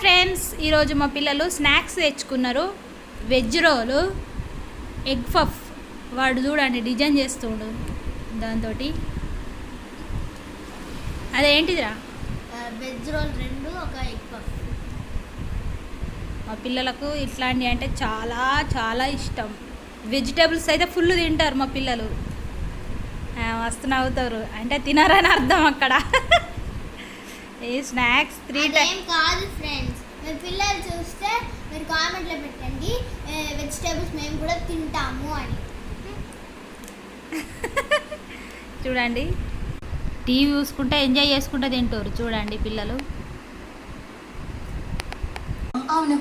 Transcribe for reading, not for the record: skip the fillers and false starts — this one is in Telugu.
ఫ్రెండ్స్, ఈరోజు మా పిల్లలు స్నాక్స్ తెచ్చుకున్నారు. వెజ్ రోలు, ఎగ్ పఫ్. వాడు చూడండి డిజైన్ చేస్తుండు దాంతో. అదేంటిదిరా? వెజ్ రోల్ 2, ఒక ఎగ్ పఫ్. మా పిల్లలకు ఇట్లాంటివి అంటే చాలా చాలా ఇష్టం. వెజిటేబుల్స్ అయితే ఫుల్ తింటారు మా పిల్లలు. మస్తు నవ్వుతారు, అంటే తినారని అర్థం అక్కడ. ఈ స్నాక్స్ 3 టైం కాదు ఫ్రెండ్స్. మీ పిల్లలు చూస్తే మీరు కామెంట్లో పెట్టండి, వెజిటేబుల్స్ మేము కూడా తింటాము అని. చూడండి, టీవీ చూసుకుంటే ఎంజాయ్ చేసుకుంటే తింటారు. చూడండి పిల్లలు. అవును,